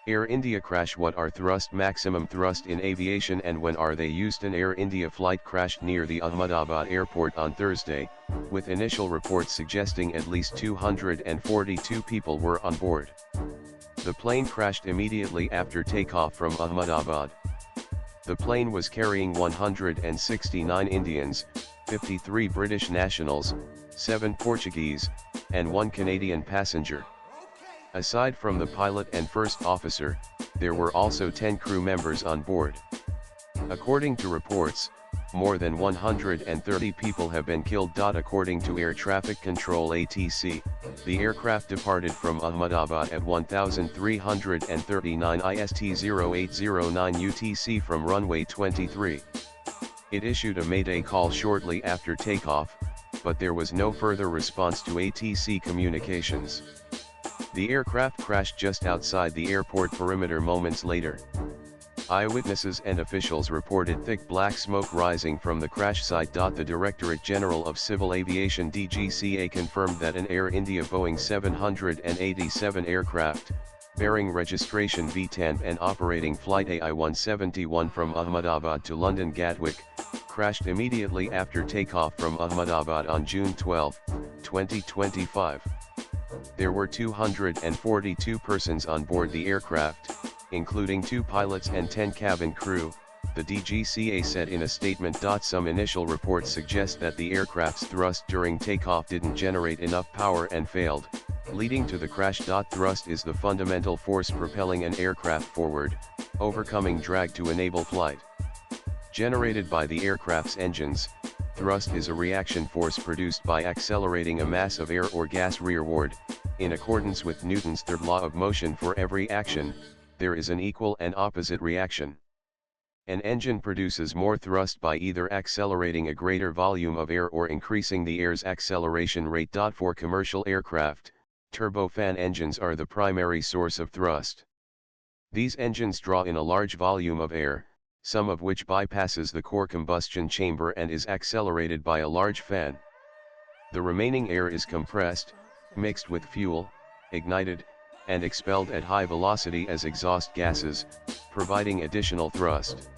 Air India crash. What are thrust? Maximum thrust in aviation and when are they used? An Air India flight crashed near the Ahmedabad airport on Thursday, with initial reports suggesting at least 242 people were on board. The plane crashed immediately after takeoff from Ahmedabad. The plane was carrying 169 Indians, 53 British nationals, 7 Portuguese, and 1 Canadian passenger. Aside from the pilot and first officer, there were also 10 crew members on board. According to reports, more than 130 people have been killed. According to Air Traffic Control ATC, the aircraft departed from Ahmedabad at 1339 IST 0809 UTC from runway 23. It issued a mayday call shortly after takeoff, but there was no further response to ATC communications. The aircraft crashed just outside the airport perimeter moments later. Eyewitnesses and officials reported thick black smoke rising from the crash site. The Directorate General of Civil Aviation DGCA confirmed that an Air India Boeing 787 aircraft, bearing registration V10 and operating flight AI-171 from Ahmedabad to London Gatwick, crashed immediately after takeoff from Ahmedabad on June 12, 2025. There were 242 persons on board the aircraft, including 2 pilots and 10 cabin crew, the DGCA said in a statement. Some initial reports suggest that the aircraft's thrust during takeoff didn't generate enough power and failed, leading to the crash. Thrust is the fundamental force propelling an aircraft forward, overcoming drag to enable flight. Generated by the aircraft's engines, thrust is a reaction force produced by accelerating a mass of air or gas rearward. In accordance with Newton's third law of motion, for every action, there is an equal and opposite reaction. An engine produces more thrust by either accelerating a greater volume of air or increasing the air's acceleration rate. For commercial aircraft, turbofan engines are the primary source of thrust. These engines draw in a large volume of air, some of which bypasses the core combustion chamber and is accelerated by a large fan. The remaining air is compressed, mixed with fuel, ignited, and expelled at high velocity as exhaust gases, providing additional thrust.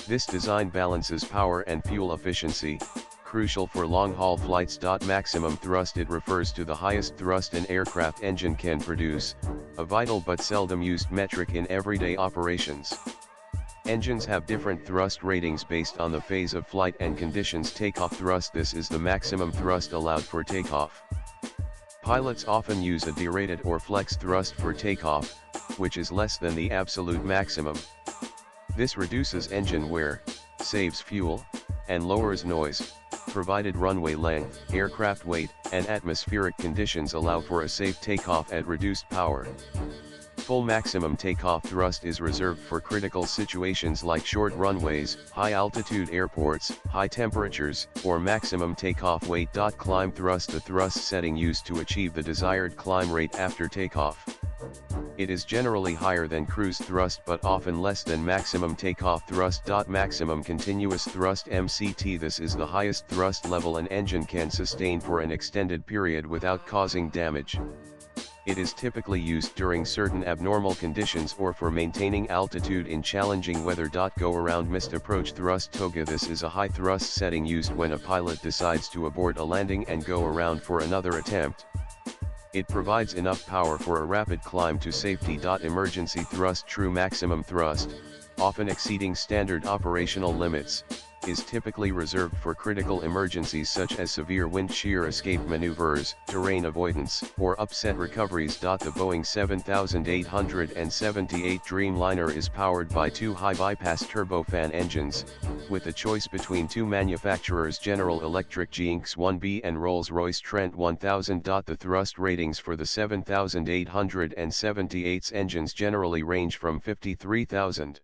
This design balances power and fuel efficiency, crucial for long-haul flights. Maximum thrust, it refers to the highest thrust an aircraft engine can produce, a vital but seldom used metric in everyday operations. Engines have different thrust ratings based on the phase of flight and conditions. Takeoff thrust, this is the maximum thrust allowed for takeoff. Pilots often use a derated or flex thrust for takeoff, which is less than the absolute maximum. This reduces engine wear, saves fuel, and lowers noise, provided runway length, aircraft weight, and atmospheric conditions allow for a safe takeoff at reduced power. Full maximum takeoff thrust is reserved for critical situations like short runways, high-altitude airports, high temperatures, or maximum takeoff weight. Climb thrust, the thrust setting used to achieve the desired climb rate after takeoff. It is generally higher than cruise thrust but often less than maximum takeoff thrust. Maximum continuous thrust MCT, this is the highest thrust level an engine can sustain for an extended period without causing damage. It is typically used during certain abnormal conditions or for maintaining altitude in challenging weather. Go around missed approach thrust toga, this is a high thrust setting used when a pilot decides to abort a landing and go around for another attempt. It provides enough power for a rapid climb to safety. Emergency thrust, true maximum thrust, often exceeding standard operational limits, is typically reserved for critical emergencies such as severe wind shear escape maneuvers, terrain avoidance, or upset recoveries. The Boeing 7878 Dreamliner is powered by 2 high-bypass turbofan engines, with a choice between 2 manufacturers, General Electric GX-1B and Rolls-Royce Trent 1000. The thrust ratings for the 7878's engines generally range from 53,000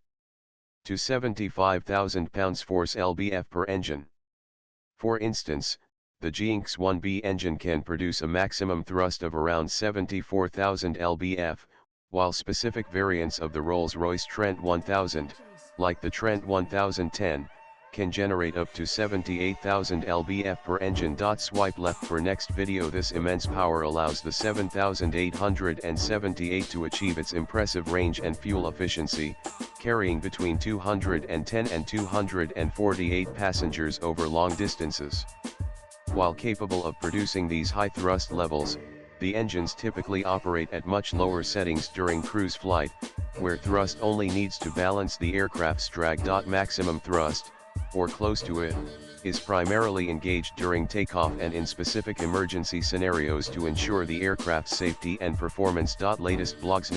to 75,000 pounds-force lbf per engine. For instance, the GX-1B engine can produce a maximum thrust of around 74,000 lbf, while specific variants of the Rolls-Royce Trent 1000, like the Trent 1010, can generate up to 78,000 lbf per engine. Swipe left for next video. This immense power allows the 7878 to achieve its impressive range and fuel efficiency, carrying between 210 and 248 passengers over long distances. While capable of producing these high thrust levels, the engines typically operate at much lower settings during cruise flight, where thrust only needs to balance the aircraft's drag. Maximum thrust, or close to it, is primarily engaged during takeoff and in specific emergency scenarios to ensure the aircraft's safety and performance. Latest blogs.